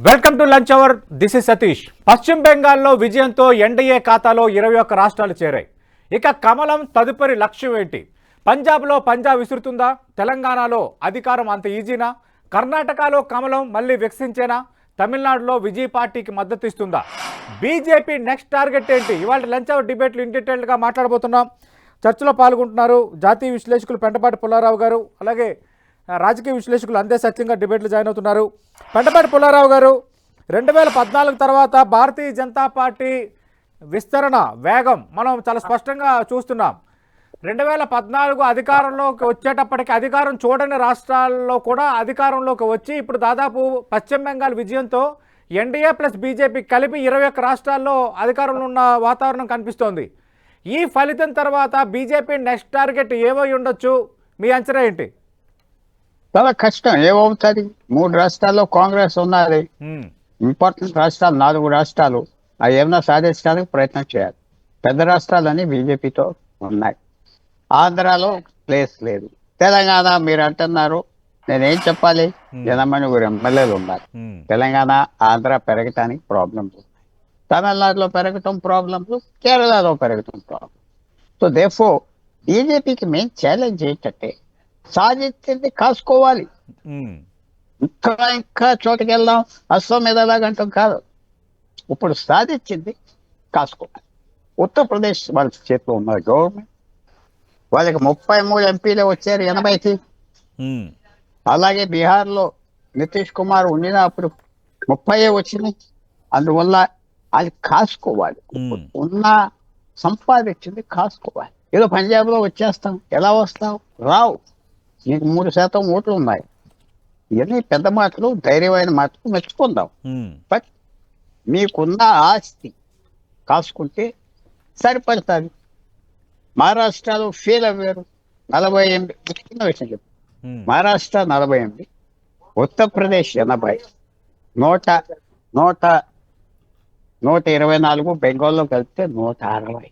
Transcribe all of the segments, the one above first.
Welcome to lunch hour. This is Satish. పశ్చిమ బెంగాల్లో విజయంతో ఎన్డీఏ ఖాతాలో 21 రాష్ట్రాలు చేరాయి. ఇక కమలం తదుపరి లక్ష్యం ఏంటి? పంజాబ్లో పంజాబ్ విసురుతుందా? తెలంగాణలో అధికారం అంత ఈజీనా? కర్ణాటకలో కమలం మళ్ళీ వికసించేనా? తమిళనాడులో విజయ్ పార్టీకి మద్దతు ఇస్తుందా? బీజేపీ నెక్స్ట్ టార్గెట్ ఏంటి? ఇవాళ లంచ్ అవర్ డిబేట్లు ఇన్ డీటెయిల్గా మాట్లాడబోతున్నాం. చర్చలో పాల్గొంటున్నారు జాతీయ విశ్లేషకులు పెంటపాటి పుల్లారావు గారు, అలాగే రాజకీయ విశ్లేషకులు అందే సత్యంగా డిబేట్లు జాయిన్ అవుతున్నారు. పెంటపాటి పుల్లారావు గారు, 2014 తర్వాత భారతీయ జనతా పార్టీ విస్తరణ వేగం మనం చాలా స్పష్టంగా చూస్తున్నాం. 2014 అధికారంలోకి వచ్చేటప్పటికి అధికారం చూడని రాష్ట్రాల్లో కూడా అధికారంలోకి వచ్చి ఇప్పుడు దాదాపు పశ్చిమ బెంగాల్ విజయంతో ఎన్డీఏ ప్లస్ బీజేపీ కలిపి 21 రాష్ట్రాల్లో అధికారంలో ఉన్న వాతావరణం కనిపిస్తోంది. ఈ ఫలితం తర్వాత బీజేపీ నెక్స్ట్ టార్గెట్ ఏమై ఉండొచ్చు? మీ అంచనా ఏంటి? చాలా కష్టం. ఏమవుతుంది? 3 రాష్ట్రాల్లో కాంగ్రెస్ ఉన్నది. ఇంపార్టెంట్ రాష్ట్రాలు 4 రాష్ట్రాలు అవి ఏమైనా సాధించడానికి ప్రయత్నం చేయాలి. పెద్ద రాష్ట్రాలన్నీ బీజేపీతో ఉన్నాయి. ఆంధ్రాలో ప్లేస్ లేదు. తెలంగాణ మీరు అంటున్నారు, నేనేం చెప్పాలి? 80 ఎమ్మెల్యేలు ఉన్నారు. తెలంగాణ ఆంధ్ర పెరగటానికి ప్రాబ్లమ్స్ ఉన్నాయి. తమిళనాడులో పెరగటం ప్రాబ్లమ్స్, కేరళలో పెరగటం ప్రాబ్లమ్. సో దేర్ఫోర్ బీజేపీకి మెయిన్ ఛాలెంజ్ ఏంటంటే సాధించింది కాసుకోవాలి. ఇంకా చోటుకి వెళ్దాం, అస్సాం మీద ఎలాగంటాం కాదు. ఇప్పుడు సాధించింది కాసుకోవాలి. ఉత్తరప్రదేశ్ వాళ్ళ చేతిలో ఉన్నారు గవర్నమెంట్. వాళ్ళకి 33 ఎంపీలే వచ్చారు 80కి. అలాగే బీహార్లో నితీష్ కుమార్ ఉండినప్పుడు 30 వచ్చినాయి. అందువల్ల అది కాసుకోవాలి. ఉన్న సంపాదించింది కాసుకోవాలి. ఏదో పంజాబ్లో వచ్చేస్తాం, ఎలా వస్తాం? రావు. నీకు 3% ఓట్లు ఉన్నాయి. ఇవన్నీ పెద్ద మాటలు, ధైర్యమైన మాటలు మెచ్చుకుందాం. బట్ మీకున్న ఆస్తి కాసుకుంటే సరిపడుతుంది. మహారాష్ట్రలో ఫెయిల్ అవ్వారు 48. చిన్న విషయం చెప్పు. మహారాష్ట్ర 48, ఉత్తరప్రదేశ్ 80, 124, బెంగాల్లో కలిపితే 160.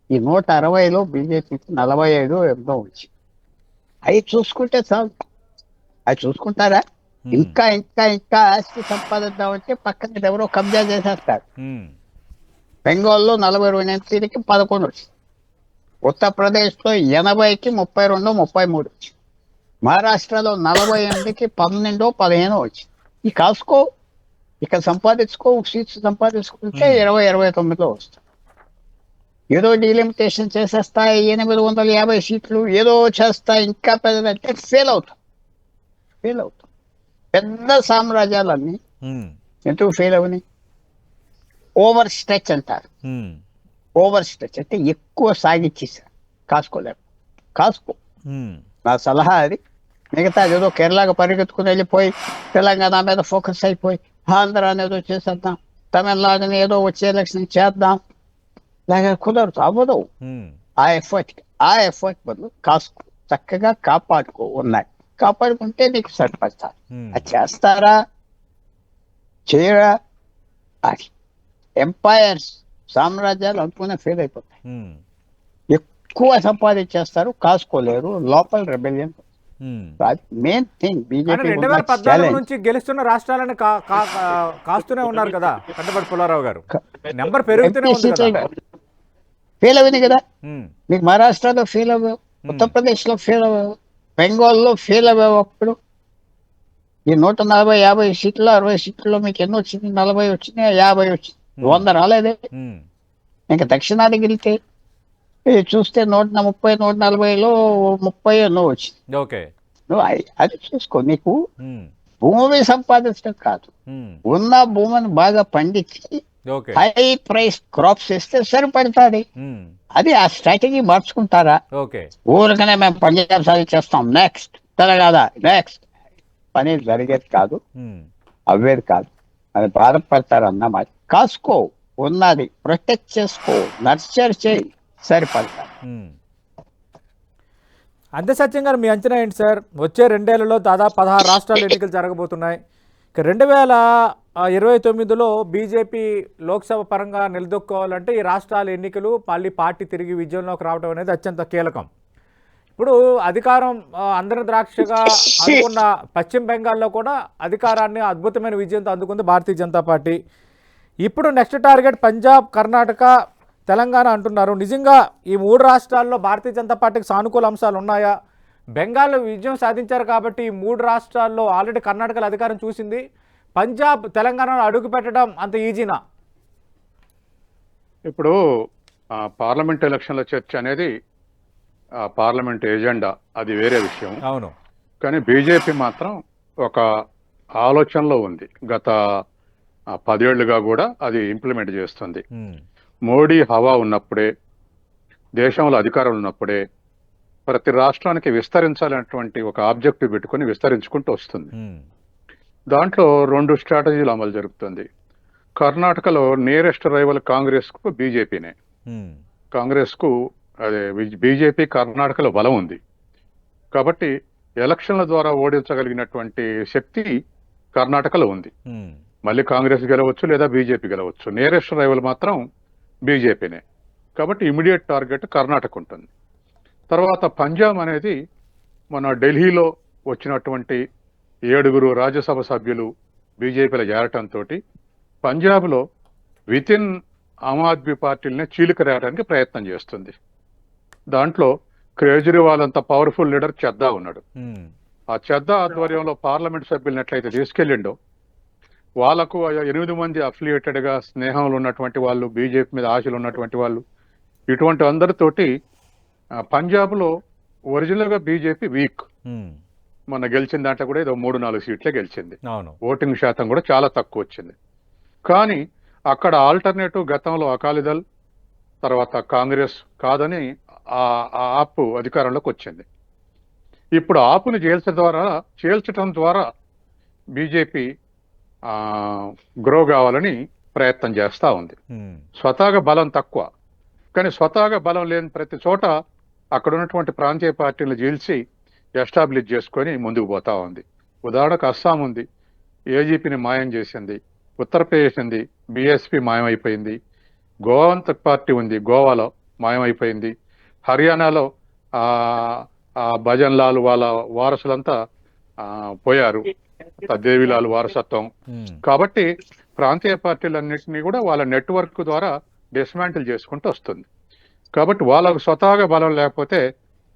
ఈ 160లో బీజేపీకి 45 ఎంతో వచ్చి అవి చూసుకుంటే చాలు. అవి చూసుకుంటారా? ఇంకా ఇంకా ఇంకా ఆస్తి సంపాదిద్దామంటే పక్కన ఎవరో కబ్జా చేసేస్తారు. బెంగాల్లో 42 ఎంపీలకి 11 వచ్చి, ఉత్తరప్రదేశ్లో 80కి 32, 33 వచ్చి, మహారాష్ట్రలో 48కి 12, 15 వచ్చి. ఈ కాసుకో, ఇక్కడ సంపాదించుకో, సీట్స్ సంపాదించుకుంటే 20, 29లో వస్తాయి. ఏదో డీలిమిటేషన్ చేసేస్తా, 850 సీట్లు ఏదో చేస్తా, ఇంకా పెద్దదంటే ఫెయిల్ అవుతాం. పెద్ద సామ్రాజ్యాలన్నీ ఎందుకు ఫెయిల్ అవని? ఓవర్ స్ట్రెచ్ అంటారు. ఓవర్ స్ట్రెచ్ అంటే ఎక్కువ సాగిచ్చేసారు, కాసుకోలేరు. కాసుకో, నా సలహా అది. మిగతా ఏదో కేరళకు పరిగెత్తుకుని వెళ్ళిపోయి తెలంగాణ మీద ఫోకస్ అయిపోయి ఆంధ్ర అనేదో చేసేద్దాం, తమిళనాడుని ఏదో వచ్చే ఎలక్షన్ చేద్దాం, లాగా కుదరదు, అవ్వదు. ఆ ఎఫర్ట్ బదులు కాసుకో, చక్కగా కాపాడుకో. ఉన్నాయి, కాపాడుకుంటే నీకు సరిపడతారు. అది చేస్తారా చేయరా? అది ఎంపైర్స్, సామ్రాజ్యాలు అనుకునే ఫెయిల్ అయిపోతాయి. ఎక్కువ సంపాదించేస్తారు, కాసుకోలేరు, లోపల రెబెలియన్. మెయిన్ థింగ్ బీజేపీ 2014 నుంచి గెలుస్తున్న రాష్ట్రాలను కాస్తూనే ఉన్నారు కదా పెంటపాటి పుల్లారావు గారు. నెంబర్ పెరుగుతూనే ఉంది కదా. ఫెయిల్ అయింది కదా. మీకు మహారాష్ట్రలో ఫెయిల్ అవ్వవు, ఉత్తరప్రదేశ్లో ఫెయిల్ అవ్వవు, బెంగాల్లో ఫెయిల్ అవ్వవు. అప్పుడు ఈ 140, 50 సీట్లు, 60 సీట్లలో మీకు ఎన్ని వచ్చింది? 40 వచ్చినాయి, 50 వచ్చింది, 100 రాలేదే. ఇంకా దక్షిణాదికి వెళ్తే చూస్తే 130, 140లో 30 ఎన్నో వచ్చింది. నువ్వు అది చూసుకో. నీకు భూమి సంపాదించడం కాదు, ఉన్న భూమిని బాగా పండించి హై ప్రైస్ క్రాప్స్ వేస్తే సరిపడతాది. అది ఆ స్ట్రాటజీ మార్చుకుంటారా? ఊరికనే మేము పంజాబ్ సాధించేస్తాం, నెక్స్ట్ తెలంగాణ, నెక్స్ట్ పని జరిగేది కాదు, అవ్వేది కాదు. అది బాధపడతారు అన్నమాట. కాసుకో, ఉన్నది ప్రొటెక్ట్ చేసుకో, నర్చర్ చేయి, సరిపడతారు. అంతే సత్యం గారు, మీ అంచనా ఏంటి సార్? వచ్చే 2 ఏళ్లలో దాదాపు 16 రాష్ట్రాలు ఎన్నికలు జరగబోతున్నాయి. ఇక 2029లో బీజేపీ లోక్సభ పరంగా నిలదొక్కోవాలంటే ఈ రాష్ట్రాల ఎన్నికలు మళ్ళీ పార్టీ తిరిగి విజయంలోకి రావడం అనేది అత్యంత కీలకం. ఇప్పుడు అధికారం అందరి ద్రాక్షగా అనుకున్న పశ్చిమ బెంగాల్లో కూడా అధికారాన్ని అద్భుతమైన విజయంతో అందుకుంది భారతీయ జనతా పార్టీ. ఇప్పుడు నెక్స్ట్ టార్గెట్ పంజాబ్, కర్ణాటక, తెలంగాణ అంటున్నారు. నిజంగా ఈ 3 రాష్ట్రాల్లో భారతీయ జనతా పార్టీకి సానుకూల అంశాలు ఉన్నాయా? బెంగాల్లో విజయం సాధించారు కాబట్టి ఈ 3 రాష్ట్రాల్లో ఆల్రెడీ కర్ణాటకలో అధికారం చూసింది. పంజాబ్, తెలంగాణలో అడుగు పెట్టడం అంత ఈజీనా? ఇప్పుడు పార్లమెంట్ ఎలక్షన్ల చర్చ అనేది పార్లమెంట్ ఎజెండా, అది వేరే విషయం. అవును. కానీ బీజేపీ మాత్రం ఒక ఆలోచనలో ఉంది. గత 10 ఏళ్లుగా కూడా అది ఇంప్లిమెంట్ చేస్తుంది. మోడీ హవా ఉన్నప్పుడే, దేశంలో అధికారం ఉన్నప్పుడే ప్రతి రాష్ట్రానికి విస్తరించాలనేటువంటి ఒక ఆబ్జెక్టివ్ పెట్టుకుని విస్తరించుకుంటూ వస్తుంది. దాంట్లో 2 స్ట్రాటజీలు అమలు జరుగుతుంది. కర్ణాటకలో నియరెస్ట్ రైవల్ కాంగ్రెస్ కు బీజేపీనే. కాంగ్రెస్ కు అదే బీజేపీ కర్ణాటకలో బలం ఉంది కాబట్టి ఎలక్షన్ల ద్వారా ఓడించగలిగినటువంటి శక్తి కర్ణాటకలో ఉంది. మళ్ళీ కాంగ్రెస్ గెలవచ్చు లేదా బీజేపీ గెలవచ్చు. నియరెస్ట్ రైవల్ మాత్రం బీజేపీనే. కాబట్టి ఇమీడియట్ టార్గెట్ కర్ణాటక ఉంటుంది. తర్వాత పంజాబ్ అనేది మన ఢిల్లీలో వచ్చినటువంటి 7 రాజ్యసభ సభ్యులు బీజేపీలో చేరటంతో పంజాబ్లో వితిన్ ఆమ్ ఆద్మీ పార్టీలనే చీలిక రేయడానికి ప్రయత్నం చేస్తుంది. దాంట్లో కేజ్రీవాల్ అంత పవర్ఫుల్ లీడర్ చెద్దా ఉన్నాడు. ఆ చెద్దా ఆధ్వర్యంలో పార్లమెంట్ సభ్యులను ఎట్లయితే తీసుకెళ్ళిండో, వాళ్లకు 8 మంది అఫిలియేటెడ్ గా స్నేహంలో ఉన్నటువంటి వాళ్ళు, బీజేపీ మీద ఆశలు ఉన్నటువంటి వాళ్ళు, ఇటువంటి అందరితోటి పంజాబ్ లో ఒరిజినల్ గా బీజేపీ వీక్. మొన్న గెలిచిన దాంట్లో కూడా ఏదో 3-4 సీట్లే గెలిచింది. ఓటింగ్ శాతం కూడా చాలా తక్కువ వచ్చింది. కానీ అక్కడ ఆల్టర్నేటివ్ గతంలో అకాలీదళ్, తర్వాత కాంగ్రెస్ కాదని ఆప్ అధికారంలోకి వచ్చింది. ఇప్పుడు ఆపుని చేల్చడం ద్వారా బీజేపీ గ్రో కావాలని ప్రయత్నం చేస్తూ ఉంది. స్వతహాగా బలం తక్కువ, కానీ స్వతహాగా బలం లేని ప్రతి చోట అక్కడ ఉన్నటువంటి ప్రాంతీయ పార్టీలను చీల్చి ఎస్టాబ్లిష్ చేసుకొని ముందుకు పోతా ఉంది. ఉదాహరణకు అస్సాం ఉంది, ఏజీపీని మాయం చేసింది. ఉత్తరప్రదేశ్ ఉంది, బీఎస్పీ మాయమైపోయింది. గోవాంతక్ పార్టీ ఉంది, గోవాలో మాయమైపోయింది. హర్యానాలో భజన్ లాల్ వాళ్ళ వారసులంతా పోయారు, దేవిలాల్ వారసత్వం. కాబట్టి ప్రాంతీయ పార్టీలన్నింటినీ కూడా వాళ్ళ నెట్వర్క్ ద్వారా డిస్మాంటిల్ చేసుకుంటూ వస్తుంది. కాబట్టి వాళ్ళకు స్వతహాగా బలం లేకపోతే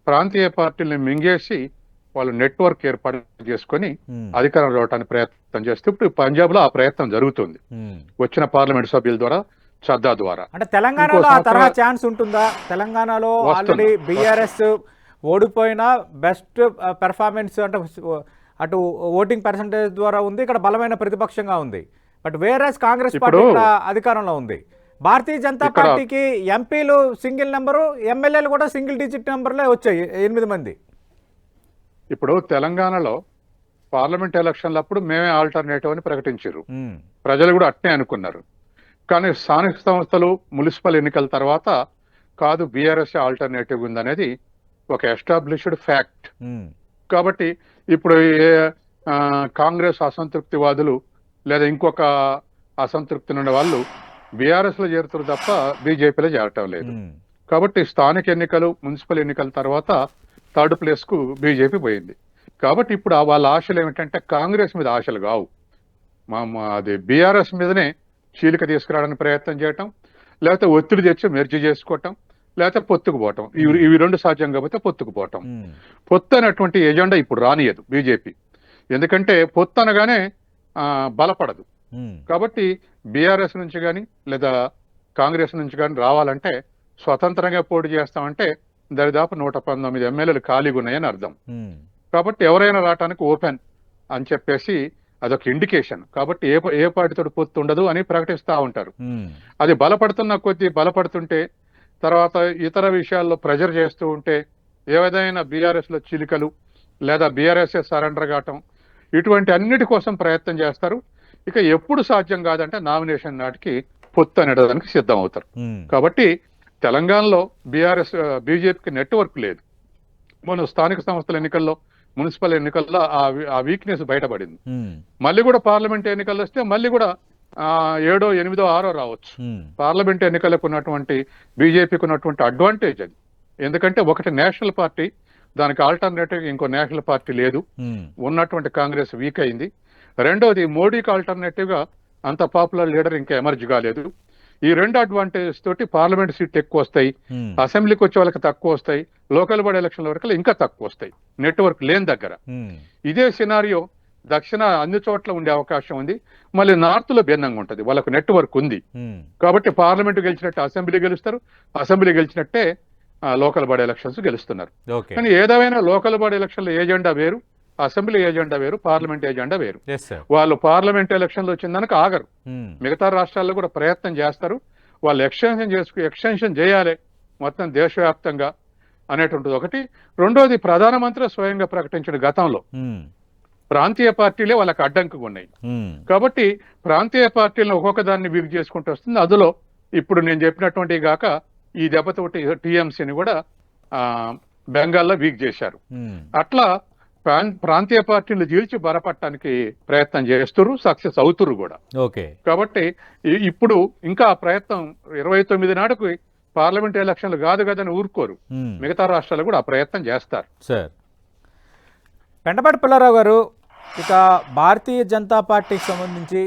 ప్రాంతీయ పార్టీలను మింగేసి వాళ్ళు నెట్వర్క్ ఏర్పాటు చేసుకొని అధికారం రావడానికి ప్రయత్నం చేస్తే ఇప్పుడు పంజాబ్ లో ఆ ప్రయత్నం జరుగుతుంది వచ్చిన పార్లమెంట్ సభ్యుల ద్వారా, చద్దా ద్వారా. అంటే తెలంగాణలో ఆ తరహా ఛాన్స్ ఉంటుందా? తెలంగాణలో ఆల్రెడీ బీఆర్ఎస్ ఓడిపోయిన బెస్ట్ పెర్ఫార్మెన్స్ అంటే అటు ఓటింగ్ పర్సంటేజ్ ద్వారా ఉంది, ఇక్కడ బలమైన ప్రతిపక్షంగా ఉంది. బట్ వేరేస్ కాంగ్రెస్ పార్టీ అధికారంలో ఉంది. భారతీయ జనతా పార్టీకి ఎంపీలు సింగిల్ నెంబరు, ఎమ్మెల్యేలు కూడా సింగిల్ డిజిట్ నెంబర్లే వచ్చాయి, 8 మంది. ఇప్పుడు తెలంగాణలో పార్లమెంట్ ఎలక్షన్లప్పుడు మేమే ఆల్టర్నేటివ్ అని ప్రకటించారు. ప్రజలు కూడా అట్నే అనుకున్నారు. కానీ స్థానిక సంస్థలు, మున్సిపల్ ఎన్నికల తర్వాత కాదు, బీఆర్ఎస్ ఆల్టర్నేటివ్ ఉందనేది ఒక ఎస్టాబ్లిష్డ్ ఫ్యాక్ట్. కాబట్టి ఇప్పుడు కాంగ్రెస్ అసంతృప్తివాదులు లేదా ఇంకొక అసంతృప్తి ఉన్న వాళ్ళు బీఆర్ఎస్ లో చేరుతారు తప్ప బీజేపీలో చేరటం లేదు. కాబట్టి స్థానిక ఎన్నికలు, మున్సిపల్ ఎన్నికల తర్వాత 3rd ప్లేస్ కు బీజేపీ పోయింది. కాబట్టి ఇప్పుడు వాళ్ళ ఆశలు ఏమిటంటే కాంగ్రెస్ మీద ఆశలు కావు, అది బీఆర్ఎస్ మీదనే చీలిక తీసుకురావడానికి ప్రయత్నం చేయటం, లేకపోతే ఒత్తిడి తెచ్చి మెర్జీ చేసుకోవటం, లేకపోతే పొత్తుకు పోవటం. ఇవి 2 సాధ్యం కాకపోతే పొత్తుకు పోవటం. పొత్తు అనేటువంటి ఎజెండా ఇప్పుడు రానియదు బీజేపీ. ఎందుకంటే పొత్తు అనగానే బలపడదు. కాబట్టి బీఆర్ఎస్ నుంచి కానీ లేదా కాంగ్రెస్ నుంచి కానీ రావాలంటే స్వతంత్రంగా పోటీ చేస్తామంటే దరిదాపు 119 ఎమ్మెల్యేలు ఖాళీగా ఉన్నాయని అర్థం. కాబట్టి ఎవరైనా రావటానికి ఓపెన్ అని చెప్పేసి అదొక ఇండికేషన్. కాబట్టి ఏ పార్టీతో పొత్తు ఉండదు అని ప్రకటిస్తూ ఉంటారు. అది బలపడుతున్న కొద్దీ బలపడుతుంటే తర్వాత ఇతర విషయాల్లో ప్రెజర్ చేస్తూ ఉంటే ఏదైనా బీఆర్ఎస్ లో చిలికలు లేదా బీఆర్ఎస్ సరెండర్ కావటం, ఇటువంటి అన్నిటి కోసం ప్రయత్నం చేస్తారు. ఇక ఎప్పుడు సాధ్యం కాదంటే నామినేషన్ నాటికి పొత్తు అనేదానికి సిద్ధం అవుతారు. కాబట్టి తెలంగాణలో బీజేపీకి నెట్వర్క్ లేదు. మన స్థానిక సంస్థల ఎన్నికల్లో, మున్సిపల్ ఎన్నికల్లో ఆ వీక్నెస్ బయటపడింది. మళ్ళీ కూడా పార్లమెంట్ ఎన్నికల్లో వస్తే మళ్ళీ కూడా 7, 8, 6 రావచ్చు. పార్లమెంట్ ఎన్నికలకు ఉన్నటువంటి బీజేపీకి ఉన్నటువంటి అడ్వాంటేజ్ అది. ఎందుకంటే ఒకటి నేషనల్ పార్టీ, దానికి ఆల్టర్నేటివ్ ఇంకో నేషనల్ పార్టీ లేదు. ఉమ్, ఉన్నటువంటి కాంగ్రెస్ వీక్ అయింది. రెండోది, మోడీకి ఆల్టర్నేటివ్ గా అంత పాపులర్ లీడర్ ఇంకా ఎమర్జ్ కాలేదు. ఈ రెండు అడ్వాంటేజెస్ తోటి పార్లమెంట్ సీట్లు ఎక్కువ వస్తాయి, ఉమ్, అసెంబ్లీకి వచ్చే వాళ్ళకి తక్కువ వస్తాయి, లోకల్ బాడీ ఎలక్షన్ల వరకు ఇంకా తక్కువ వస్తాయి నెట్వర్క్ లేని దగ్గర. ఉమ్, ఇదే సినారియో దక్షిణ అన్ని చోట్ల ఉండే అవకాశం ఉంది. మళ్ళీ నార్త్ లో భిన్నంగా ఉంటుంది, వాళ్ళకు నెట్వర్క్ ఉంది. ఉమ్, కాబట్టి పార్లమెంట్ గెలిచినట్టే అసెంబ్లీ గెలుస్తారు, అసెంబ్లీ గెలిచినట్టే లోకల్ బాడీ ఎలక్షన్స్ గెలుస్తున్నారు. ఓకే. కానీ ఏదైనా లోకల్ బాడీ ఎలక్షన్ల ఏజెండా వేరు, అసెంబ్లీ ఏజెండా వేరు, పార్లమెంట్ ఏజెండా వేరు. Yes sir. వాళ్ళు పార్లమెంట్ ఎలక్షన్లు వచ్చిందనక ఆగరు, ఉమ్, మిగతా రాష్ట్రాల్లో కూడా ప్రయత్నం చేస్తారు. వాళ్ళు ఎక్స్టెన్షన్ చేయాలి మొత్తం దేశవ్యాప్తంగా అనేటువంటిది ఒకటి. రెండోది, ప్రధానమంత్రి స్వయంగా ప్రకటించిన గతంలో ఉమ్, ప్రాంతీయ పార్టీలే వాళ్ళకి అడ్డంకుగా ఉన్నాయి. ఉమ్, కాబట్టి ప్రాంతీయ పార్టీలను ఒక్కొక్క దాన్ని వీక్ చేసుకుంటూ వస్తుంది. అందులో ఇప్పుడు నేను చెప్పినటువంటి గాక ఈ దెబ్బతోటి టీఎంసీని కూడా బెంగాల్లో వీక్ చేశారు. ఉమ్, అట్లా ప్రాంతీయ పార్టీలు జీల్చి బలపడటానికి ప్రయత్నం చేస్తున్నారు, సక్సెస్ అవుతున్నారు కూడా. ఓకే. కాబట్టి ఇప్పుడు ఇంకా ఆ ప్రయత్నం 29 నాడుకు పార్లమెంట్ ఎలక్షన్లు కాదు కదని ఊరుకోరు, ఉమ్, మిగతా రాష్ట్రాలు కూడా ఆ ప్రయత్నం చేస్తారు. సార్, పెంటపాటి పుల్లారావు గారు, ఇక భారతీయ జనతా పార్టీకి సంబంధించి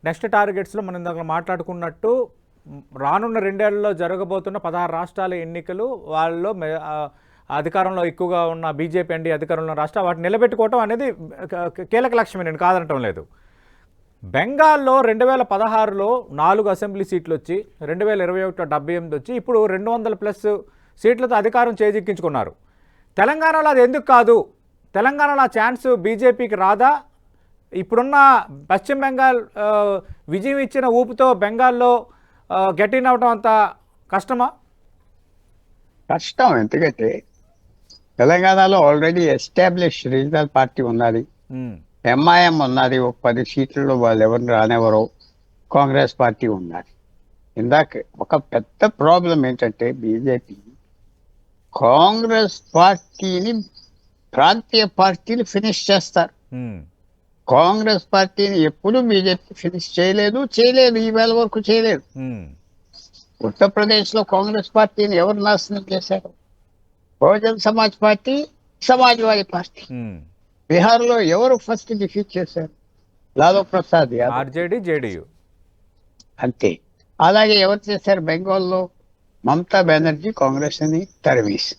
నెక్స్ట్ టార్గెట్స్లో మనం ఇందాక మాట్లాడుకున్నట్టు రానున్న 2 ఏళ్లలో జరగబోతున్న 16 రాష్ట్రాల ఎన్నికలు, వాళ్ళలో అధికారంలో ఎక్కువగా ఉన్న బీజేపీ ఎన్డీ అధికారంలో ఉన్న రాష్ట్రాలు వాటిని నిలబెట్టుకోవటం అనేది కీలక లక్ష్యమే, నేను కాదనటం లేదు. బెంగాల్లో 2016లో 4 అసెంబ్లీ సీట్లు వచ్చి 2021లో 78 వచ్చి ఇప్పుడు 200+ సీట్లతో అధికారం చేజిక్కించుకున్నారు. తెలంగాణలో అది ఎందుకు కాదు? తెలంగాణలో ఆ ఛాన్స్ బీజేపీకి రాదా? ఇప్పుడున్న పశ్చిమ బెంగాల్ విజయం ఇచ్చిన ఊపుతో బెంగాల్లో గెటిన్ అవడం అంత కష్టమా? కష్టం. ఎందుకంటే తెలంగాణలో ఆల్రెడీ ఎస్టాబ్లిష్ రీజనల్ పార్టీ ఉన్నది, ఎంఐఎం ఉన్నది, ఒక 10 సీట్లలో వాళ్ళు ఎవరిని రానివ్వరు, కాంగ్రెస్ పార్టీ ఉన్నది. ఇందాక ఒక పెద్ద ప్రాబ్లం ఏంటంటే బీజేపీ కాంగ్రెస్ పార్టీని ప్రాంతీయ పార్టీలు ఫినిష్ చేస్తారు. కాంగ్రెస్ పార్టీని ఎప్పుడు బీజేపీ ఫినిష్ చేయలేదు, ఈవేళ వరకు చేయలేదు. ఉత్తరప్రదేశ్ లో కాంగ్రెస్ పార్టీని ఎవరు నాశనం చేశారు? Bahujan Samaj Party, Samajwadi Party. బీహార్ లో ఎవరు ఫస్ట్ డిఫీట్ చేశారు? లాలూ ప్రసాద్ యాదవ్, ఆర్జేడీ, జేడీయూ. అంతే. అలాగే ఎవరు చేశారు? బెంగాల్లో మమతా బెనర్జీ కాంగ్రెస్ ని తరిమేసి.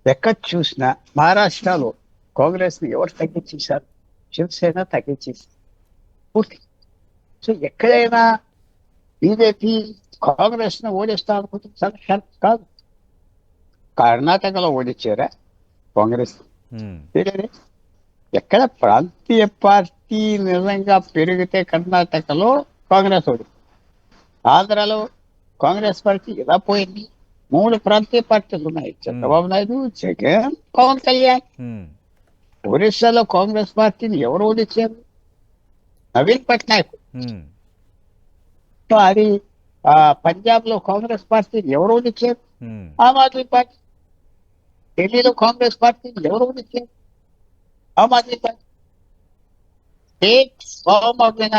ఎక్కడ చూసినా మహారాష్ట్రలో కాంగ్రెస్ ని ఎవరు తగ్గించేశారు? శివసేన తగ్గించేసి పూర్తి. సో ఎక్కడైనా బీజేపీ కాంగ్రెస్ ను ఓడిస్తా అనుకుంటుంది కాదు. కర్ణాటకలో ఓడించారా కాంగ్రెస్? ఎక్కడ ప్రాంతీయ పార్టీ నిజంగా పెరిగితే కర్ణాటకలో కాంగ్రెస్ ఓడి, ఆంధ్రాలో కాంగ్రెస్ పార్టీ ఎలా పోయింది? 3 ప్రాంతీయ పార్టీలు ఉన్నాయి, చంద్రబాబు నాయుడు, జగన్, పవన్ కళ్యాణ్. ఒరిస్సాలో కాంగ్రెస్ పార్టీని ఎవరు ఓడించారు? నవీన్ పట్నాయక్. సో అది పంజాబ్ లో కాంగ్రెస్ పార్టీని ఎవరు ఓడించారు? ఆమ్ ఆద్మీ పార్టీ. ఢిల్లీలో కాంగ్రెస్ పార్టీని ఎవరు ఓడించారు? Aam Aadmi party. States form అయిన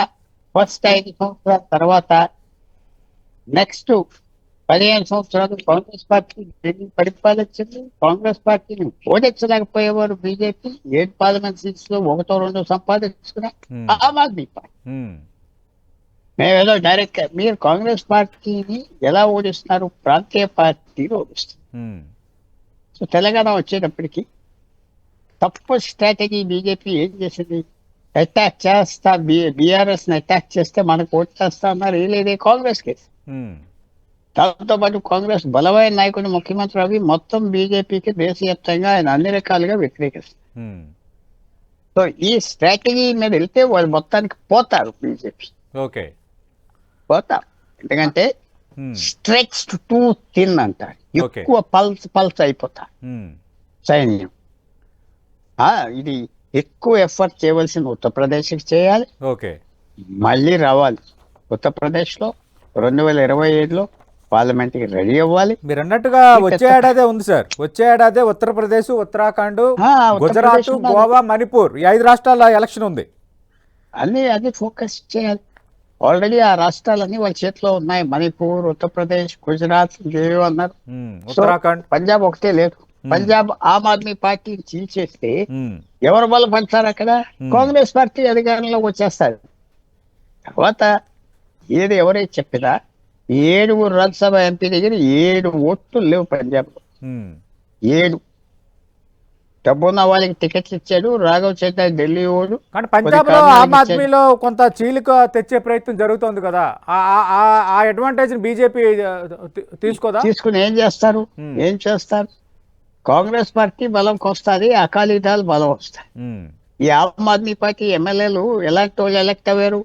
ఫస్ట్ 5 సంవత్సరాల తర్వాత నెక్స్ట్ 15 సంవత్సరాలు కాంగ్రెస్ పార్టీ ఢిల్లీ పరిపాలించింది. కాంగ్రెస్ పార్టీని ఓడించలేకపోయేవారు బీజేపీ. 7 పార్లమెంట్ సీట్స్ లో 1-2 సంపాదించుకున్నా ఆమ్ ఆద్మీ పార్టీ. మేమేదో డైరెక్ట్ మీరు కాంగ్రెస్ పార్టీని ఎలా ఓడిస్తున్నారు? ప్రాంతీయ పార్టీలు ఓడిస్తారు. సో తెలంగాణ వచ్చేటప్పటికి తప్పు స్ట్రాటజీ బీజేపీ ఏం చేసింది? అటాక్ చేస్తా, బీఆర్ఎస్ ని అటాక్ చేస్తే మనకు ఓట్ చేస్తా అన్నారు. లేదే కాంగ్రెస్ కేసు. దాంతో పాటు కాంగ్రెస్ బలమైన నాయకుడు ముఖ్యమంత్రి అవి మొత్తం బీజేపీకి దేశవ్యాప్తంగా ఆయన అన్ని రకాలుగా వ్యతిరేకిస్తారు. సో ఈ స్ట్రాటజీ మీద వెళ్తే వాళ్ళు మొత్తానికి పోతారు బీజేపీ. ఓకే, పోతారు. ఎందుకంటే స్ట్రెచ్ టూ థిన్ అంటారు, ఎక్కువ పల్స్ అయిపోతారు సైన్యం. ఇది ఎక్కువ ఎఫర్ట్ చేయవలసిన ఉత్తరప్రదేశ్కి చేయాలి. ఓకే, మళ్ళీ రావాలి. ఉత్తరప్రదేశ్ లో 2027లో పార్లమెంట్ కి రెడీ అవ్వాలి. మీరు అన్నట్టుగా వచ్చే ఏడాదే ఉంది సార్. వచ్చే ఏడాదే ఉత్తరప్రదేశ్, ఉత్తరాఖండ్, గుజరాత్, గోవా, మణిపూర్ ఈ 5 రాష్ట్రాల ఎలక్షన్ ఉంది. అన్ని ఫోకస్ చేయాలి. ఆల్రెడీ ఆ రాష్ట్రాలన్నీ వాళ్ళ చేతిలో ఉన్నాయి. మణిపూర్, ఉత్తరప్రదేశ్, గుజరాత్ అన్నారు. ఉత్తరాఖండ్, పంజాబ్ ఒకటే లేదు. పంజాబ్ ఆమ్ ఆద్మీ పార్టీని చీల్చేస్తే ఉమ్, ఎవరు బలపడతారు అక్కడ? కాంగ్రెస్ పార్టీ అధికారంలోకి వచ్చేస్తారు. తర్వాత ఏది ఎవరైతే చెప్పినా 7 రాజ్యసభ ఎంపీ దగ్గర 7 ఓట్లు లేవు పంజాబ్లో. ఉమ్. 7 డబ్బున్న వాళ్ళకి టికెట్లు ఇచ్చాడు. రాఘవ్ చద్దా ఢిల్లీ ఓడు. కానీ పంజాబ్ లో ఆమ్ ఆద్మీలో కొంత చీలిక తెచ్చే ప్రయత్నం జరుగుతోంది కదా, ఆ అడ్వాంటేజ్ బీజేపీ తీసుకోదా? తీసుకుని ఏం చేస్తారు? Hmm. ఏం చేస్తారు? కాంగ్రెస్ పార్టీ బలంకి వస్తుంది, అకాలీదళ్ బలం వస్తాయి. ఉమ్, ఈ ఆమ్ ఆద్మీ పార్టీ ఎమ్మెల్యేలు ఎలాంటి వాళ్ళు ఎలక్ట్ అయ్యారు?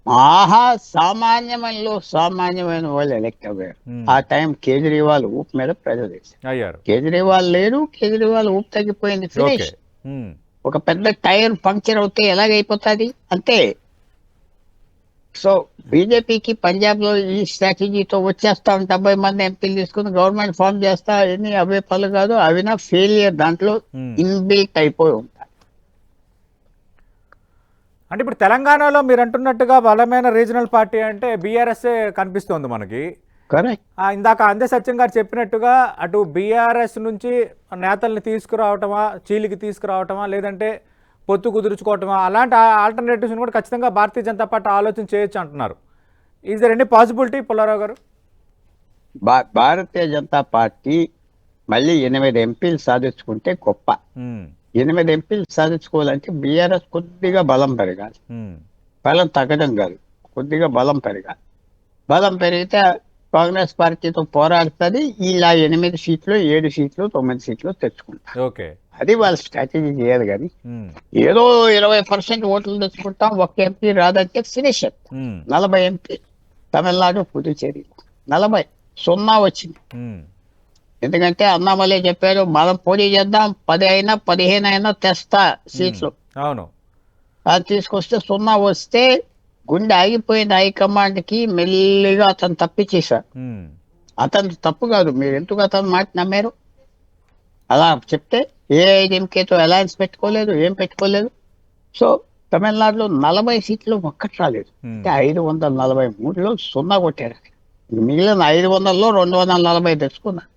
మహా సామాన్యమైన వాళ్ళు ఎలక్ట్ అయ్యారు. Hmm. ఆ టైం కేజ్రీవాల్ ఊపు మీద ప్రజలు వేశారు. అయ్యారు. కేజ్రీవాల్ లేరు, కేజ్రీవాల్ ఊపు తగ్గిపోయింది. ఓకే. ఫినిష్. ఒక పెద్ద టైర్ పంక్చర్ అవుతే ఎలాగైపోతుంది అంతే. సో బీజేపీకి పంజాబ్ లో ఈ స్ట్రాటజీతో వచ్చేస్తాం, 70 మంది ఎంపీలు తీసుకుని గవర్నమెంట్ ఫామ్ చేస్తా, ఎన్ని అవే పనులు కాదు, అవినా ఫెయిలియర్ దాంట్లో ఇన్బిల్ట్ అయిపోయి ఉంటాయి. అంటే ఇప్పుడు తెలంగాణలో మీరు అంటున్నట్టుగా బలమైన రీజనల్ పార్టీ అంటే బీఆర్ఎస్ఏ కనిపిస్తోంది మనకి. కరెక్ట్. ఇందాక అందే సత్యం గారు చెప్పినట్టుగా అటు బీఆర్ఎస్ నుంచి నేతల్ని తీసుకురావటమా, చీలికి తీసుకురావటమా, లేదంటే పొత్తు కుదుర్చుకోవటమా, అలాంటి ఆల్టర్నేటివ్స్ కూడా ఖచ్చితంగా భారతీయ జనతా పార్టీ ఆలోచన చేయొచ్చు అంటున్నారు. Is there any possibility Pullarao గారు? భారతీయ జనతా పార్టీ మళ్ళీ 8 ఎంపీలు సాధించుకుంటే గొప్ప. 8 ఎంపీలు సాధించుకోవాలంటే బీఆర్ఎస్ కొద్దిగా బలం పెరగాలి. బలం తగ్గడం కాదు, కొద్దిగా బలం పెరగాలి. బలం పెరిగితే కాంగ్రెస్ పార్టీతో పోరాడుతుంది. ఇలా 8 సీట్లు, 7 సీట్లు, 9 సీట్లు తెచ్చుకుంటారు. ఓకే. అది వాళ్ళ స్ట్రాటజీ చేయాలి. కానీ ఏదో 20% ఓట్లు తెచ్చుకుంటాం, ఒక్క ఎంపీ రాదంటే ఫినిష్. 40 ఎంపీ తమిళనాడు, పుదుచ్చేరి 40 0 వచ్చింది. ఎందుకంటే అన్నామలై చెప్పారు, మనం పోటీ చేద్దాం, 10 అయినా 15 అయినా తెస్తా సీట్లు. అవును. అది తీసుకొస్తే 0 వస్తే గుండె ఆగిపోయిన హైకమాండ్ కి మెల్లిగా అతను తప్పించేశారు. అతను తప్పు కాదు, మీరు ఎందుకు అతను మాట నమ్మారు? అలా చెప్తే ఏఐడిఎంకేతో అలయన్స్ పెట్టుకోలేదు, ఏం పెట్టుకోలేదు. సో తమిళనాడులో 40 సీట్లు ఒక్కటి రాలేదు. అంటే 543లో 0 కొట్టారు. మిగిలిన 500లో 240 తెచ్చుకున్నారు.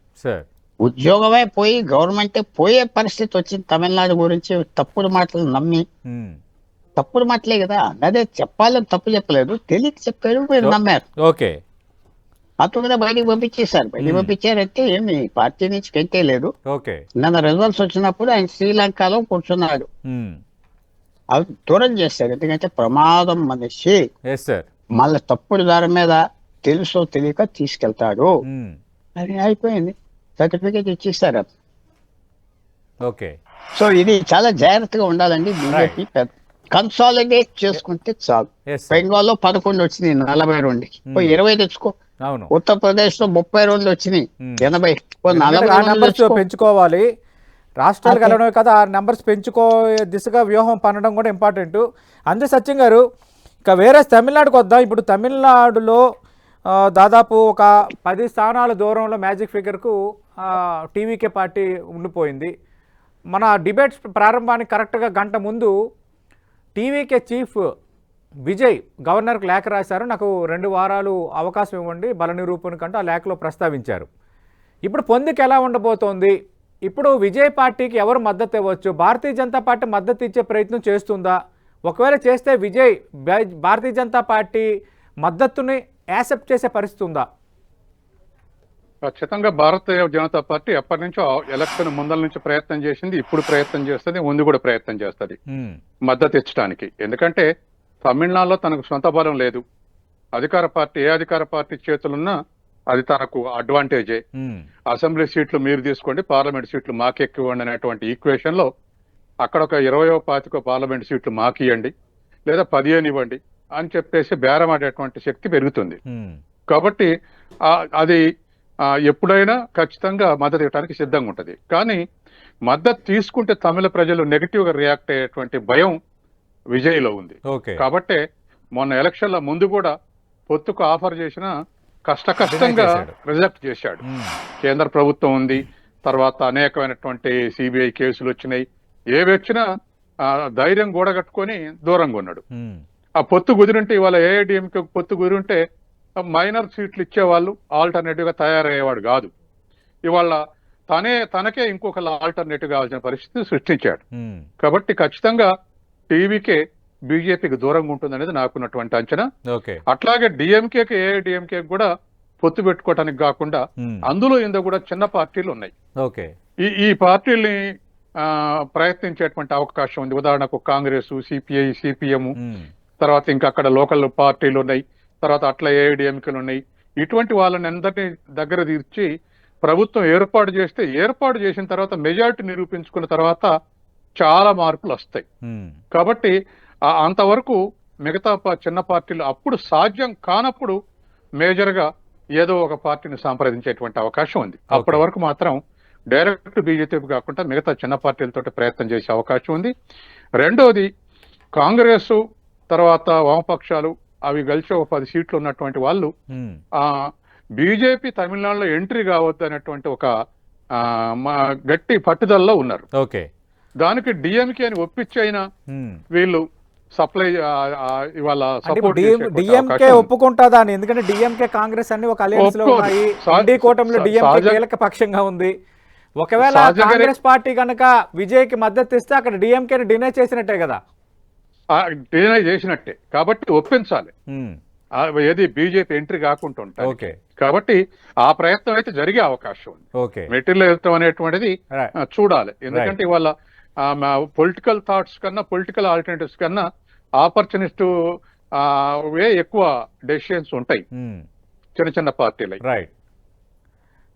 ఉద్యోగమే పోయి గవర్నమెంటే పోయే పరిస్థితి వచ్చింది. తమిళనాడు గురించి తప్పుడు మాటలు నమ్మి, తప్పుడు మాటలే కదా, అదే చెప్పాలని తప్పు చెప్పలేదు, తెలియక చెప్పారు, మీరు నమ్మారు. ఓకే. అతను కూడా బయటికి పంపించేశారు. బయటికి పంపించారంటే ఏమి పార్టీ నుంచి కంటే లేదు. ఓకే. నిన్న రిజల్ట్స్ వచ్చినప్పుడు ఆయన శ్రీలంకలో కూర్చున్నాడు. అవి దూరం చేశారు, ఎందుకంటే ప్రమాదం మనిషి మళ్ళీ తప్పుడు దారి మీద తెలుసో తెలియక తీసుకెళ్తాడు. అది అయిపోయింది, సర్టిఫికేట్ ఇచ్చేస్తారు. ఓకే. సో ఇది చాలా జాగ్రత్తగా ఉండాలండి. బీజేపీ కన్సాలిడేట్ చేసుకుంటే చాలు. బెంగాల్లో 11 వచ్చినాయి 42కి, 20 తెచ్చుకో. ఉత్తరప్రదేశ్ లో 32 వచ్చినాయి 80. పెంచుకోవాలి. రాష్ట్రాలకు వెళ్ళడమే కదా, ఆ నెంబర్స్ పెంచుకో దిశగా వ్యూహం పనడం కూడా ఇంపార్టెంట్. అంతే సత్యం గారు, ఇక వేరే తమిళనాడుకు వద్దాం. ఇప్పుడు తమిళనాడులో దాదాపు ఒక 10 స్థానాల దూరంలో మ్యాజిక్ ఫిగర్కు టీవీకే పార్టీ ఉండిపోయింది. మన డిబేట్స్ ప్రారంభానికి కరెక్ట్గా గంట ముందు టీవీకే చీఫ్ విజయ్ గవర్నర్కు లేఖ రాశారు. నాకు 2 వారాలు అవకాశం ఇవ్వండి బల నిరూపణకంటూ ఆ లేఖలో ప్రస్తావించారు. ఇప్పుడు పొందిక ఎలా ఉండబోతోంది? ఇప్పుడు విజయ్ పార్టీకి ఎవరు మద్దతు ఇవ్వచ్చు? భారతీయ జనతా పార్టీ మద్దతు ఇచ్చే ప్రయత్నం చేస్తుందా? ఒకవేళ చేస్తే విజయ్ భారతీయ జనతా పార్టీ మద్దతుని యాక్సెప్ట్ చేసే పరిస్థితి ఉందా? ఖచ్చితంగా భారతీయ జనతా పార్టీ ఎప్పటి నుంచో ఎలక్షన్ ముందల నుంచి ప్రయత్నం చేసింది, ఇప్పుడు ప్రయత్నం చేస్తుంది, ముందు కూడా ప్రయత్నం చేస్తుంది మద్దతు ఇచ్చడానికి. ఎందుకంటే తమిళనాడులో తనకు సొంత బలం లేదు. అధికార పార్టీ ఏ అధికార పార్టీ చేతులున్నా అది తనకు అడ్వాంటేజే. అసెంబ్లీ సీట్లు మీరు తీసుకోండి, పార్లమెంట్ సీట్లు మాకు ఎక్కువండి అనేటువంటి ఈక్వేషన్ లో అక్కడ ఒక 20-25 పార్లమెంట్ సీట్లు మాకు ఇవ్వండి, లేదా 15 ఇవ్వండి అని చెప్పేసి బేరం ఆడేటువంటి శక్తి పెరుగుతుంది. కాబట్టి అది ఎప్పుడైనా ఖచ్చితంగా మద్దతు ఇవ్వడానికి సిద్ధంగా ఉంటుంది. కానీ మద్దతు తీసుకుంటే తమిళ ప్రజలు నెగిటివ్ గా రియాక్ట్ అయ్యేటువంటి భయం విజయ్లో ఉంది. కాబట్టి మొన్న ఎలక్షన్ల ముందు కూడా పొత్తుకు ఆఫర్ చేసిన కష్టంగా రిజెక్ట్ చేశాడు. కేంద్ర ప్రభుత్వం ఉంది, తర్వాత అనేకమైనటువంటి సిబిఐ కేసులు వచ్చినాయి, ఏవి వచ్చినా ధైర్యం గూడగట్టుకొని దూరంగా ఉన్నాడు. ఆ పొత్తు కుదిరింటే ఇవాళ ఏఐడిఎంకే పొత్తు కుదిరింటే మైనర్ సీట్లు ఇచ్చేవాళ్ళు ఆల్టర్నేటివ్ గా తయారయ్యేవాడు కాదు. ఇవాళ తనకే ఇంకొక ఆల్టర్నేటివ్ కావాల్సిన పరిస్థితి సృష్టించాడు. కాబట్టి ఖచ్చితంగా టీవీకే బీజేపీకి దూరంగా ఉంటుంది అనేది నాకున్నటువంటి అంచనా. అట్లాగే డిఎంకేకి ఏఐడిఎంకే కూడా పొత్తు పెట్టుకోవటానికి కాకుండా అందులో ఇందులో కూడా చిన్న పార్టీలు ఉన్నాయి. ఈ పార్టీల్ని ప్రయత్నించేటువంటి అవకాశం ఉంది. ఉదాహరణకు కాంగ్రెస్, సిపిఐ, సిపిఎం, తర్వాత ఇంకా అక్కడ లోకల్ పార్టీలు ఉన్నాయి, తర్వాత అట్లా ఏఐడిఎంకేలు ఉన్నాయి. ఇటువంటి వాళ్ళని అందరినీ దగ్గర తీర్చి ప్రభుత్వం ఏర్పాటు చేసిన తర్వాత మెజారిటీ నిరూపించుకున్న తర్వాత చాలా మార్పులు వస్తాయి. కాబట్టి అంతవరకు మిగతా చిన్న పార్టీలు అప్పుడు సాధ్యం కానప్పుడు మేజర్ గా ఏదో ఒక పార్టీని సంప్రదించేటువంటి అవకాశం ఉంది. అప్పటి వరకు మాత్రం డైరెక్ట్ బీజేపీ కాకుండా మిగతా చిన్న పార్టీలతో ప్రయత్నం చేసే అవకాశం ఉంది. రెండోది, కాంగ్రెస్ తర్వాత వామపక్షాలు అవి కలిసి ఒక 10 సీట్లు ఉన్నటువంటి వాళ్ళు బీజేపీ తమిళనాడులో ఎంట్రీ కావద్దు అనేటువంటి ఒక గట్టి పట్టుదలలో ఉన్నారు. దానికి డిఎంకే అని ఒప్పించి అయినా వీళ్ళు సప్లై ఇవాళ సపోర్ట్ డిఎంకే ఒప్పుకుంటుందా అని? ఎందుకంటే డిఎంకే కాంగ్రెస్ అన్ని ఒక అలయన్స్ లో ఉన్నాయి. ఎన్డీ కూటమిలో డిఎంకే కీలక పక్షంగా ఉంది. ఒకవేళ కాంగ్రెస్ పార్టీ కనుక విజయ్ కి మద్దతు ఇస్తే అక్కడ డిఎంకే డినై చేసినట్టే కదా. డినై చేసినట్టే, కాబట్టి ఒప్పించాలి. ఏది బీజేపీ ఎంట్రీ కాకుండా ఉంటాయి. కాబట్టి ఆ ప్రయత్నం అయితే జరిగే అవకాశం ఉంది. మెటీరియల్ వెళ్తాం అనేటువంటిది చూడాలి. ఎందుకంటే ఇవాళ పొలిటికల్ థాట్స్ కన్నా, పొలిటికల్ ఆల్టర్నేటివ్స్ కన్నా ఆపర్చునిస్ట్ వే ఎక్కువ డెసిషన్స్ ఉంటాయి చిన్న చిన్న పార్టీలు.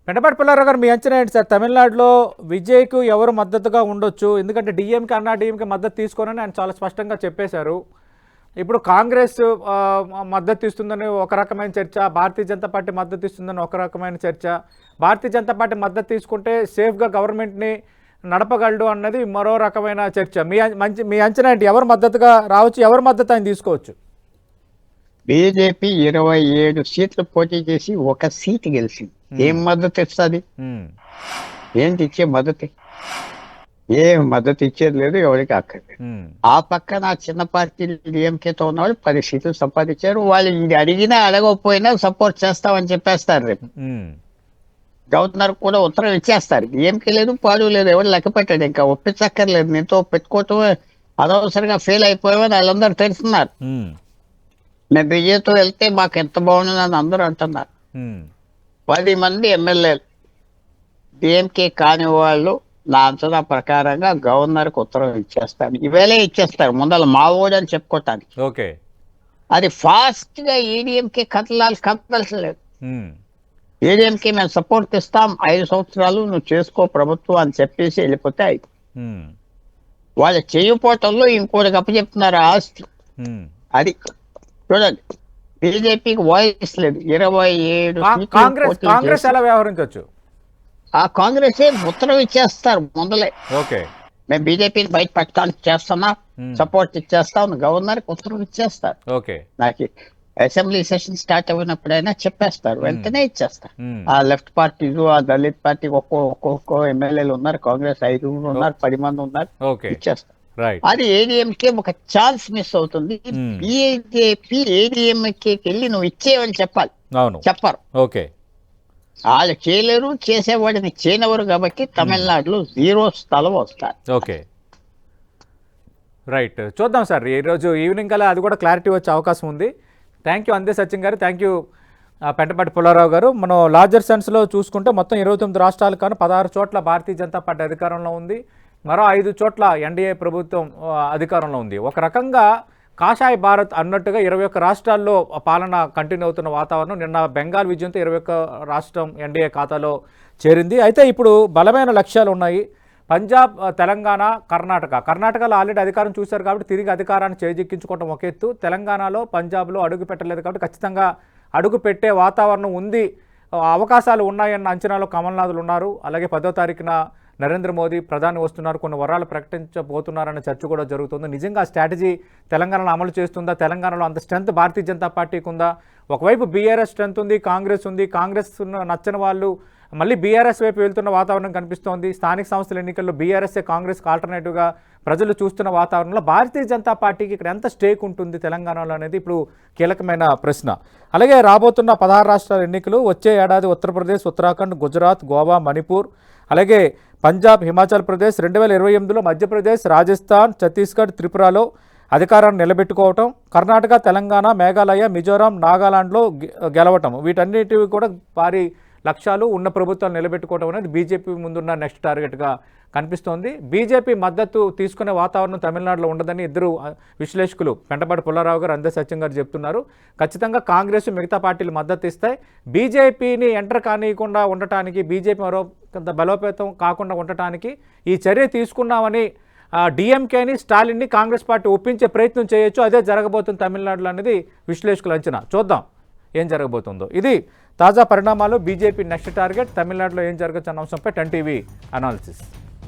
పెంటపాటి పుల్లారావు గారు, మీ అంచనా ఏంటి సార్? తమిళనాడులో విజయ్కు ఎవరు మద్దతుగా ఉండొచ్చు? ఎందుకంటే డిఎంకే అన్నా డిఎంకే మద్దతు తీసుకోనని ఆయన చాలా స్పష్టంగా చెప్పేశారు. ఇప్పుడు కాంగ్రెస్ మద్దతు ఇస్తుందని ఒక రకమైన చర్చ, భారతీయ జనతా పార్టీ మద్దతు ఇస్తుందని ఒక రకమైన చర్చ. భారతీయ జనతా పార్టీ మద్దతు తీసుకుంటే సేఫ్గా గవర్నమెంట్ని నడపగలడు అన్నది మరో రకమైన చర్చ. మీ అంచనా ఏంటి? ఎవరు మద్దతుగా రావచ్చు, ఎవరు మద్దతు ఆయన తీసుకోవచ్చు? బీజేపీ 27 సీట్లు పోటీ చేసి 1 సీట్ గెలిచింది. ఏం మద్దతు ఇస్తుంది? ఏంటి ఇచ్చే మద్దతు? ఏం మద్దతు ఇచ్చేది లేదు, ఎవరికి అక్కర్లేదు. ఆ పక్కన చిన్న పార్టీలు డిఎంకేతో ఉన్నవాళ్ళు 10 సీట్లు సంపాదించారు. వాళ్ళు ఇది అడిగినా అడగకపోయినా సపోర్ట్ చేస్తామని చెప్పేస్తారు. రేపు గవర్నర్ కూడా ఉత్తరం ఇచ్చేస్తారు. డిఎంకే లేదు, పాడు లేదు, ఎవరు లెక్క పెట్టాడు. ఇంకా ఒప్పించక్కర్లేదు. నీతో పెట్టుకోవటం అనవసరంగా ఫెయిల్ అయిపోయామని వాళ్ళందరూ తెలుస్తున్నారు. మేము బీజేపీతో వెళ్తే మాకు ఎంత బాగుందని అందరూ అంటున్నారు. 10 మంది ఎమ్మెల్యేలు డిఎంకే కాని వాళ్ళు నా అంచనా ప్రకారంగా గవర్నర్కి ఉత్తరం ఇచ్చేస్తారు. ఈవేళ ఇచ్చేస్తారు, ముందర మావోడు అని చెప్పుకోవటానికి. అది ఫాస్ట్ గా ఈడీఎంకే కదలలేదు. ఏడీఎంకే మేము సపోర్ట్ ఇస్తాం, 5 సంవత్సరాలు నువ్వు చేసుకో ప్రభుత్వం అని చెప్పేసి వెళ్ళిపోతే వాళ్ళు చేయకపోవటంలో ఇంకోటి అప్పచెప్తున్నారు ఆస్తి. అది చూడండి, బీజేపీకి వాయిస్ లేదు. 27 కాంగ్రెస్ ఎలా వ్యవహరించవచ్చు? ఆ కాంగ్రెస్ ఉత్తరం ఇచ్చేస్తారు ముందలే. మేము బీజేపీని బయట పెట్టడానికి చేస్తున్నా, సపోర్ట్ ఇచ్చేస్తాం, గవర్నర్ కి ఉత్తరం ఇచ్చేస్తారు. నాకు అసెంబ్లీ సెషన్ స్టార్ట్ అయినప్పుడైనా చెప్పేస్తారు, వెంటనే ఇచ్చేస్తారు. ఆ లెఫ్ట్ పార్టీలు, ఆ దళిత్ పార్టీకి ఒక్కో ఎమ్మెల్యేలు ఉన్నారు, కాంగ్రెస్ 5 ఉన్నారు, 10 మంది ఉన్నారు, ఇచ్చేస్తారు. అది ఏడీఎంకే ఒక ఛాన్స్ మిస్ అవుతుంది. బీజేపీ ఏడీఎంకే వెళ్ళి నువ్వు ఇచ్చేవని చెప్పాలి, చెప్పరు. వాళ్ళు చేయలేరు, చేసేవాడిని చేయనవరు. కాబట్టి తమిళనాడులో 0 స్థలం వస్తారు. రైట్, చూద్దాం సార్. ఈరోజు ఈవినింగ్ కల్లా అది కూడా క్లారిటీ వచ్చే అవకాశం ఉంది. థ్యాంక్ యూ అందే సచిన్ గారు, థ్యాంక్ యూ పెంటపాటి పుల్లారావు గారు. మనం లార్జర్ సెన్స్లో చూసుకుంటే మొత్తం 29 రాష్ట్రాలు కాను 16 చోట్ల భారతీయ జనతా పార్టీ అధికారంలో ఉంది. మరో 5 చోట్ల ఎన్డీఏ ప్రభుత్వం అధికారంలో ఉంది. ఒక రకంగా కాషాయ భారత్ అన్నట్టుగా 21 రాష్ట్రాల్లో పాలన కంటిన్యూ అవుతున్న వాతావరణం. నిన్న బెంగాల్ విజయంతో 21 రాష్ట్రం ఎన్డీఏ ఖాతాలో చేరింది. అయితే ఇప్పుడు బలమైన లక్ష్యాలు ఉన్నాయి. పంజాబ్, తెలంగాణ, కర్ణాటకలో ఆల్రెడీ అధికారం చూశారు కాబట్టి తిరిగి అధికారాన్ని చేజిక్కించుకోవడం ఒక ఎత్తు. తెలంగాణలో, పంజాబ్లో అడుగు పెట్టలేదు కాబట్టి ఖచ్చితంగా అడుగు పెట్టే వాతావరణం ఉంది, అవకాశాలు ఉన్నాయన్న అంచనాలో కమల్నాథులు ఉన్నారు. అలాగే 10వ తారీఖున నరేంద్ర మోదీ ప్రధాని వస్తున్నారు, కొన్ని వరాలు ప్రకటించబోతున్నారన్న చర్చ కూడా జరుగుతుంది. నిజంగా స్ట్రాటజీ తెలంగాణలో అమలు చేస్తుందా? తెలంగాణలో అంత స్ట్రెంత్ భారతీయ జనతా పార్టీకి ఉందా? ఒకవైపు బీఆర్ఎస్ స్ట్రెంత్ ఉంది, కాంగ్రెస్ ఉంది. కాంగ్రెస్ నచ్చని వాళ్ళు మళ్ళీ బీఆర్ఎస్ వైపు వెళ్తున్న వాతావరణం కనిపిస్తోంది. స్థానిక సంస్థల ఎన్నికల్లో బీఆర్ఎస్ఏ కాంగ్రెస్కి ఆల్టర్నేటివ్గా ప్రజలు చూస్తున్న వాతావరణంలో భారతీయ జనతా పార్టీకి ఇక్కడ ఎంత స్టేక్ ఉంటుంది తెలంగాణలో అనేది ఇప్పుడు కీలకమైన ప్రశ్న. అలాగే రాబోతున్న 16 రాష్ట్రాల ఎన్నికలు వచ్చే ఏడాది ఉత్తరప్రదేశ్, ఉత్తరాఖండ్, గుజరాత్, గోవా, మణిపూర్, అలాగే పంజాబ్, హిమాచల్ ప్రదేశ్ 2028లో మధ్యప్రదేశ్, రాజస్థాన్, ఛత్తీస్గఢ్, త్రిపురలో అధికారాన్ని నిలబెట్టుకోవటం, కర్ణాటక, తెలంగాణ, మేఘాలయ, మిజోరాం, నాగాలాండ్లో గెలవటం, వీటన్నిటివి కూడా భారీ లక్ష్యాలు ఉన్న ప్రభుత్వాలు నిలబెట్టుకోవడం అనేది బీజేపీ ముందున్న నెక్స్ట్ టార్గెట్గా కనిపిస్తోంది. బీజేపీ మద్దతు తీసుకునే వాతావరణం తమిళనాడులో ఉండదని ఇద్దరు విశ్లేషకులు పెంటపాటి పుల్లారావు గారు, అందే సత్యం గారు చెప్తున్నారు. ఖచ్చితంగా కాంగ్రెస్, మిగతా పార్టీలు మద్దతు ఇస్తాయి. బీజేపీని ఎంటర్ కానియకుండా ఉండటానికి, బీజేపీ మరో కొంత బలోపేతం కాకుండా ఉండటానికి ఈ చర్య తీసుకున్నామని డిఎంకేని, స్టాలిన్ని కాంగ్రెస్ పార్టీ ఒప్పించే ప్రయత్నం చేయొచ్చు. అదే జరగబోతుంది తమిళనాడులో అనేది విశ్లేషకుల అంచనా. చూద్దాం ఏం జరగబోతుందో. ఇది తాజా పరిణామాలు. బీజేపీ నెక్స్ట్ టార్గెట్ తమిళనాడులో ఏం జరగచ్చు అన్న అంశంపై 10 టీవీ అనాలిసిస్.